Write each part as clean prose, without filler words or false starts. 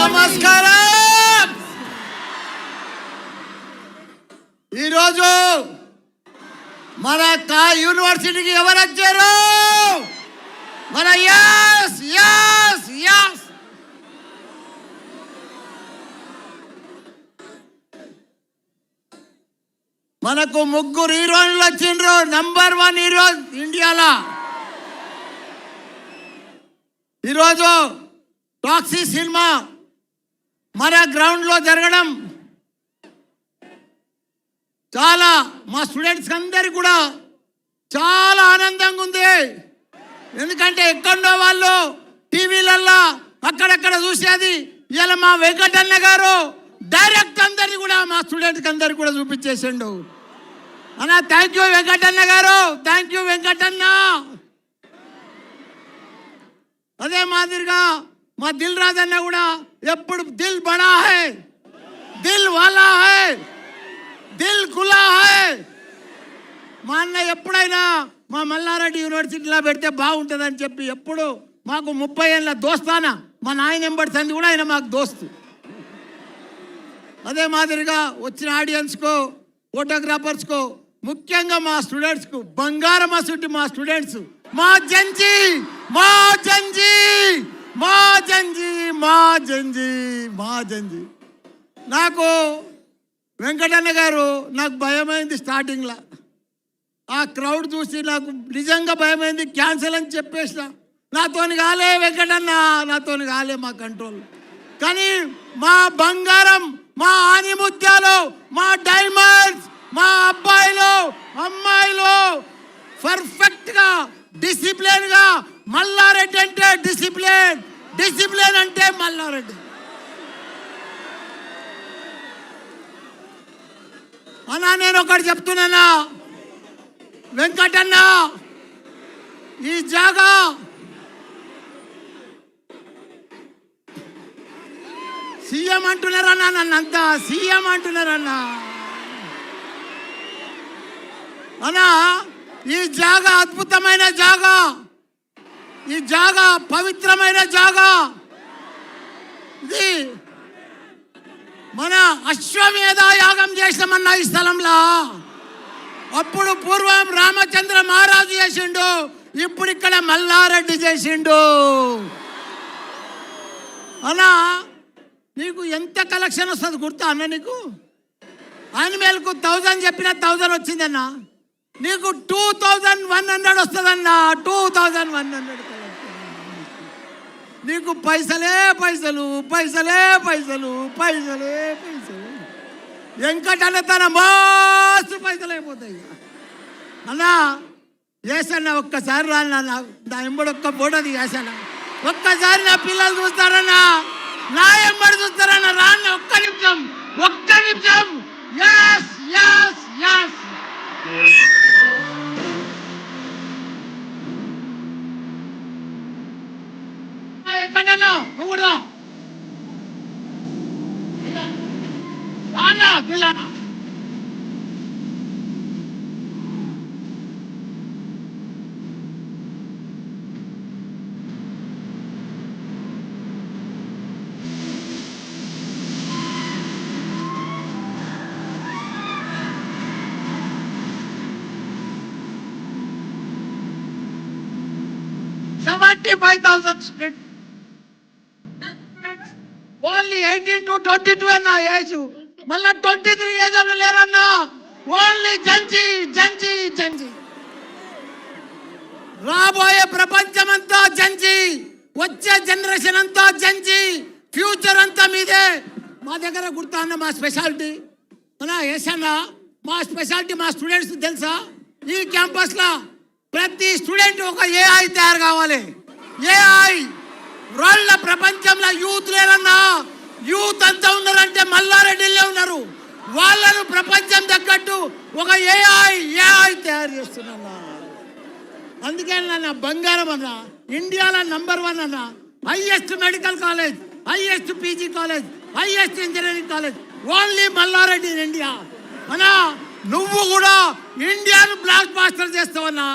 నమస్కారం. ఈరోజు మన యూనివర్సిటీకి ఎవరు వచ్చారు? మన యస్ యస్ యస్ మనకు ముగ్గురు హీరోయిన్లు వచ్చిండ్రు. నంబర్ 1 హీరో ఇండియాలో. ఈరోజు టాక్సీ సినిమా మన గ్రౌండ్లో జరగడం చాలా మా స్టూడెంట్స్ అందరికి కూడా చాలా ఆనందంగా ఉంది. ఎందుకంటే ఎక్కడో వాళ్ళు టీవీలల్లో అక్కడక్కడ చూసేది ఇలా మా వెంకటన్న గారు డైరెక్ట్ అందరినీ కూడా మా స్టూడెంట్కి అందరికి కూడా చూపించేసిండు. అన్న థ్యాంక్ యూ వెంకటన్న గారు, థ్యాంక్ యూ వెంకటన్న. అదే మాదిరిగా మా దిల్ రాజు అన్న కూడా ఎప్పుడు దిల్ బడా హై, దిల్ వాలా హై, దిల్ ఖులా హై. మా అన్న ఎప్పుడైనా మా మల్లారెడ్డి యూనివర్సిటీలో పెడితే బాగుంటుందని చెప్పి ఎప్పుడు మాకు 30 ఏళ్ళ దోస్తానా మా నాయన ఎంబడి సంది కూడా ఆయన మాకు దోస్తు. అదే మాదిరిగా వచ్చిన ఆడియన్స్కో ఫోటోగ్రాఫర్స్కో ముఖ్యంగా మా స్టూడెంట్స్కు బంగారం అసుంటి మా స్టూడెంట్స్ మా జంజీ మా జంజీ మా జంజీ మా జంజీ మా జంజీ. నాకు వెంకటన్న గారు నాకు భయమైంది స్టార్టింగ్లో. ఆ క్రౌడ్ చూసి నాకు నిజంగా భయమైంది. క్యాన్సిల్ అని చెప్పేసిన. నాతోని కాలే వెంకటన్న, నాతోని కాలే మా కంట్రోల్. కానీ మా బంగారం, మా ఆనిముత్యాలు, మా డైమండ్స్, మా అబ్బాయిలు అమ్మాయిలు పర్ఫెక్ట్గా డిసిప్లిన్గా మల్లారెడ్డి అంటే డిసిప్లిన్, డిసిప్లిన్ అంటే మల్లారెడ్డి. అన్నా నేను ఒకటి చెప్తున్నానా వెంకటన్న, ఈ జాగా సీఎం అంటున్నారన్నా, నన్నంతా సీఎం అంటున్నారన్నా. అన్నా ఈ జాగా అద్భుతమైన జాగా, ఈ జాగా పవిత్రమైన జాగా. ఇది మన అశ్వమేధ యాగం చేసామన్నా ఈ స్థలంలో. అప్పుడు పూర్వం రామచంద్ర మహారాజు చేసిండు, ఇప్పుడు ఇక్కడ మల్లారెడ్డి చేసిండు. అన్నా నీకు ఎంత కలెక్షన్ వస్తుంది గుర్తా అన్న? నీకు యానిమల్కు 1000 చెప్పిన 1000 వచ్చిందన్న. నీకు 2100 వస్తుందన్నా. 2100 నీకు పైసలే పైసలు, పైసలే పైసలు, పైసలే పైసలు. వెంకటన్న తన మస్తు పైసలు అయిపోతాయి అన్నా. వేసన్న ఒక్కసారి రాన్న నా ఎంబడి ఒక్క ఫోటోది వేసాన. ఒక్కసారి నా పిల్లలు చూస్తారన్నా, నా ఎంబడి చూస్తారన్నా. రాన్న ఒక్క నిమిషం, ఒక్క నిమిషం. yes yes yes ఎక్కడన్నా నువ్వు రా అన్నా పిల్లనా. $75,000 ఓన్లీ 18 to 22 అన్నా ఏజ్. మళ్ళా 23 ఏజ్ అని లేరన్నా. ఓన్లీ జంజీ జంజీ జంజీ. రాబోయే ప్రపంచం అంతా జంజీ, వచ్చే జనరేషన్ అంతా జంజీ, ఫ్యూచర్ అంతా మీదే. మా దగ్గర గుర్తా అన్న మా స్పెషాలిటీ అన్నా ఏసన్నా. మా స్పెషాలిటీ మా స్టూడెంట్స్ తెలుసా? ఈ క్యాంపస్లో ప్రతి స్టూడెంట్ ఒక ఏఐ తయారు కావాలి. ఏఐ వరల్డ్ ప్రపంచంలో యూత్ లేరన్నా. యూత్ అంతా ఉన్నారంటే మల్లారెడ్డిలో ఉన్నారు. వాళ్ళను ప్రపంచం తగ్గట్టు ఒక ఏఐ తయారు చేస్తున్నా. అందుకే నా బంగారం అన్న, ఇండియాలో నంబర్ 1 అన్న. Highest medical college, highest PG college, highest engineering college only Mallareddy in India. అన్నా నువ్వు కూడా ఇండియాను బ్లాక్ బాస్టర్ చేస్తావన్నా.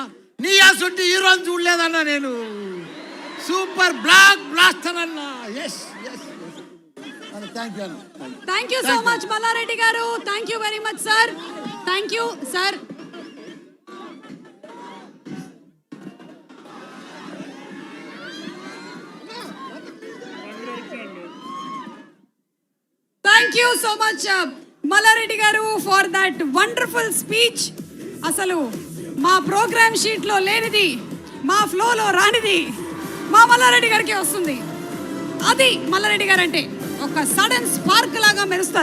నీ అసలు హీరోని చూడలేదన్నా నేను. సూపర్ బ్లాక్ బ్లాస్టర్ అన్నా. Yes yes. థ్యాంక్ యూ అన్న. Thank you so much Mallareddy garu. Thank you very much sir. Thank you sir. Thank you so much Mallareddy garu for that wonderful speech. అసలు మా ప్రోగ్రామ్ షీట్లో లేనిది, మా ఫ్లోలో రానిది మా మల్లారెడ్డి గారికి వస్తుంది. అది మల్లారెడ్డి గారు అంటే ఒక సడన్ స్పార్క్ లాగా మెరుస్తారు.